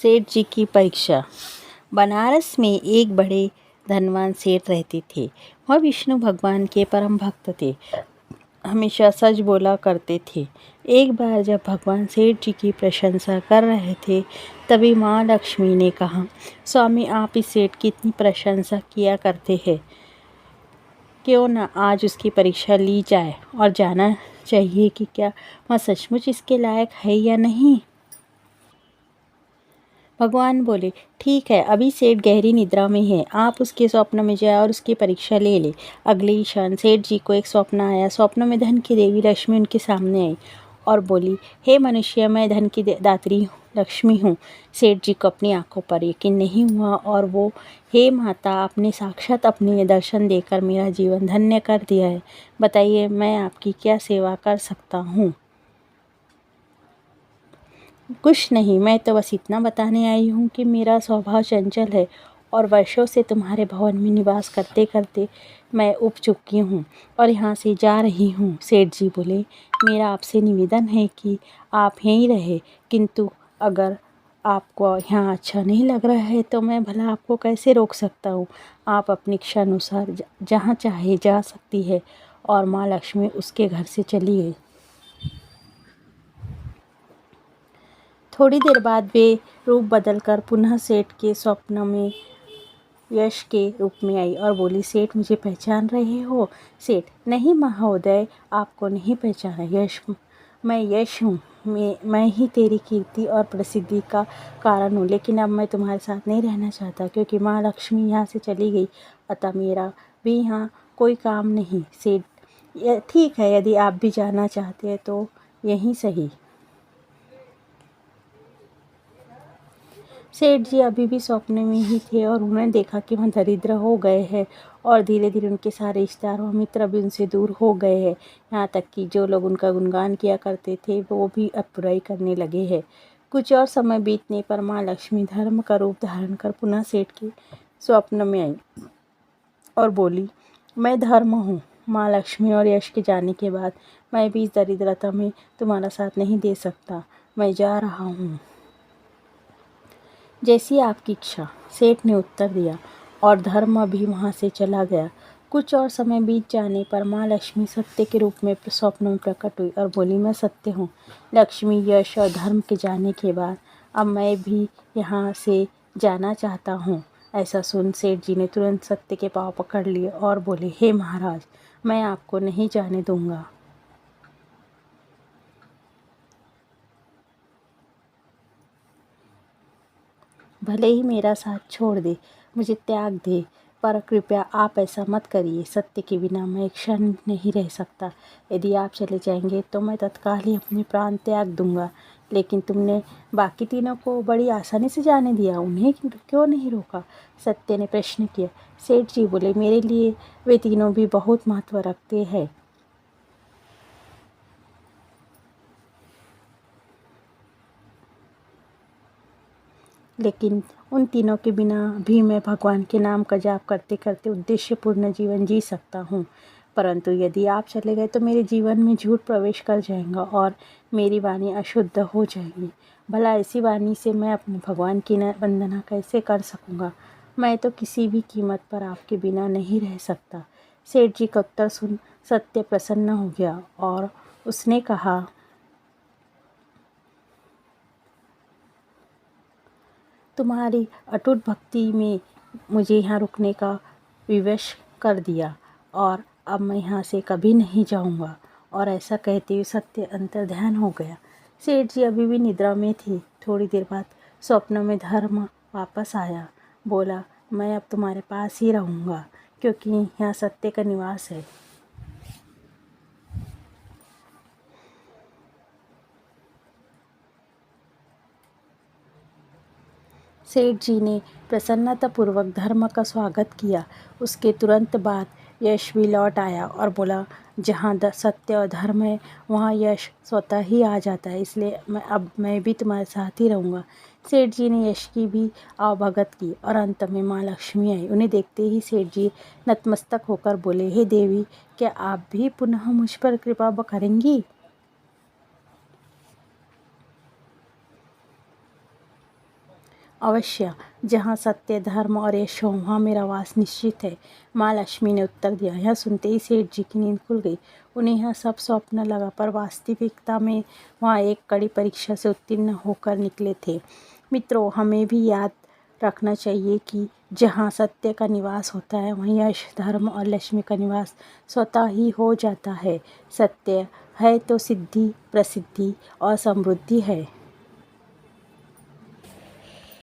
सेठ जी की परीक्षा। बनारस में एक बड़े धनवान सेठ रहते थे। वह विष्णु भगवान के परम भक्त थे, हमेशा सच बोला करते थे। एक बार जब भगवान सेठ जी की प्रशंसा कर रहे थे, तभी माँ लक्ष्मी ने कहा, स्वामी आप इस सेठ की इतनी प्रशंसा किया करते हैं, क्यों न आज उसकी परीक्षा ली जाए और जाना चाहिए कि क्या वह सचमुच इसके लायक है या नहीं। भगवान बोले, ठीक है, अभी सेठ गहरी निद्रा में है, आप उसके स्वप्न में जाए और उसकी परीक्षा ले ले। अगले ही क्षण सेठ जी को एक स्वप्न आया। स्वप्न में धन की देवी लक्ष्मी उनके सामने आई और बोली, हे मनुष्य, मैं धन की दात्री लक्ष्मी हूँ। सेठ जी को अपनी आंखों पर यकीन नहीं हुआ और वो, हे माता, आपने साक्षात अपने दर्शन देकर मेरा जीवन धन्य कर दिया है। बताइए, मैं आपकी क्या सेवा कर सकता हूँ। कुछ नहीं, मैं तो बस इतना बताने आई हूँ कि मेरा स्वभाव चंचल है और वर्षों से तुम्हारे भवन में निवास करते करते मैं उब चुकी हूँ और यहाँ से जा रही हूँ। सेठ जी बोले, मेरा आपसे निवेदन है कि आप यहीं रहे, किंतु अगर आपको यहाँ अच्छा नहीं लग रहा है तो मैं भला आपको कैसे रोक सकता हूँ। आप अपनी इच्छा अनुसार जहाँ चाहे जा सकती है। और माँ लक्ष्मी उसके घर से चली गई। थोड़ी देर बाद वे रूप बदलकर पुनः सेठ के स्वप्न में यश के रूप में आई और बोली, सेठ मुझे पहचान रहे हो। सेठ, नहीं महोदय, आपको नहीं पहचाना। यश, मैं यश हूँ। मैं ही तेरी कीर्ति और प्रसिद्धि का कारण हूँ, लेकिन अब मैं तुम्हारे साथ नहीं रहना चाहता क्योंकि माँ लक्ष्मी यहाँ से चली गई, अतः मेरा भी यहाँ कोई काम नहीं। सेठ, ठीक है, यदि आप भी जाना चाहते हैं तो यहीं सही। सेठ जी अभी भी स्वप्न में ही थे और उन्होंने देखा कि वह दरिद्र हो गए हैं और धीरे धीरे उनके सारे रिश्तेदार और मित्र भी उनसे दूर हो गए हैं। यहाँ तक कि जो लोग उनका गुणगान किया करते थे वो भी अब बुराई करने लगे हैं। कुछ और समय बीतने पर माँ लक्ष्मी धर्म का रूप धारण कर पुनः सेठ के स्वप्न में आई और बोली, मैं धर्म हूँ। माँ लक्ष्मी और यश के जाने के बाद मैं भी इस दरिद्रता में तुम्हारा साथ नहीं दे सकता। मैं जा रहा हूँ। जैसी आपकी इच्छा, सेठ ने उत्तर दिया और धर्म भी वहाँ से चला गया। कुछ और समय बीत जाने पर माँ लक्ष्मी सत्य के रूप में स्वप्न में प्रकट हुई और बोली, मैं सत्य हूँ। लक्ष्मी, यश और धर्म के जाने के बाद अब मैं भी यहाँ से जाना चाहता हूँ। ऐसा सुन सेठ जी ने तुरंत सत्य के पाँव पकड़ लिए और बोले, हे महाराज, मैं आपको नहीं जाने दूंगा। भले ही मेरा साथ छोड़ दे, मुझे त्याग दे, पर कृपया आप ऐसा मत करिए। सत्य के बिना मैं एक क्षण नहीं रह सकता। यदि आप चले जाएंगे तो मैं तत्काल ही अपने प्राण त्याग दूंगा। लेकिन तुमने बाकी तीनों को बड़ी आसानी से जाने दिया, उन्हें क्यों नहीं रोका? सत्य ने प्रश्न किया। सेठ जी बोले, मेरे लिए वे तीनों भी बहुत महत्व रखते हैं। लेकिन उन तीनों के बिना भी मैं भगवान के नाम का जाप करते करते उद्देश्यपूर्ण जीवन जी सकता हूँ। परंतु यदि आप चले गए तो मेरे जीवन में झूठ प्रवेश कर जाएगा और मेरी वाणी अशुद्ध हो जाएगी। भला ऐसी वाणी से मैं अपने भगवान की वंदना कैसे कर सकूँगा? मैं तो किसी भी कीमत पर आपके बिना नहीं रह सकता। सेठ जी का उत्तर सुन सत्य प्रसन्न हो गया और उसने कहा, तुम्हारी अटूट भक्ति में मुझे यहाँ रुकने का विवश कर दिया और अब मैं यहाँ से कभी नहीं जाऊँगा। और ऐसा कहते हुए सत्य अंतर्ध्यान हो गया। सेठ जी अभी भी निद्रा में थी। थोड़ी देर बाद स्वप्न में धर्म वापस आया। बोला, मैं अब तुम्हारे पास ही रहूँगा क्योंकि यहाँ सत्य का निवास है। सेठ जी ने प्रसन्नतापूर्वक धर्म का स्वागत किया। उसके तुरंत बाद यश भी लौट आया और बोला, जहाँ सत्य और धर्म है वहाँ यश स्वतः ही आ जाता है, इसलिए मैं भी तुम्हारे साथ ही रहूँगा। सेठ जी ने यश की भी आवभगत की और अंत में माँ लक्ष्मी आई। उन्हें देखते ही सेठ जी नतमस्तक होकर बोले, हे देवी, क्या आप भी पुनः मुझ पर कृपा करेंगी? अवश्य, जहाँ सत्य, धर्म और यश हो वहाँ मेरा वास निश्चित है, माँ लक्ष्मी ने उत्तर दिया। यह सुनते ही सेठ जी की नींद खुल गई। उन्हें यह सब स्वप्न लगा, पर वास्तविकता में वहाँ एक कड़ी परीक्षा से उत्तीर्ण होकर निकले थे। मित्रों, हमें भी याद रखना चाहिए कि जहाँ सत्य का निवास होता है वहीं यश, धर्म और लक्ष्मी का निवास स्वतः ही हो जाता है। सत्य है तो सिद्धि, प्रसिद्धि और समृद्धि है।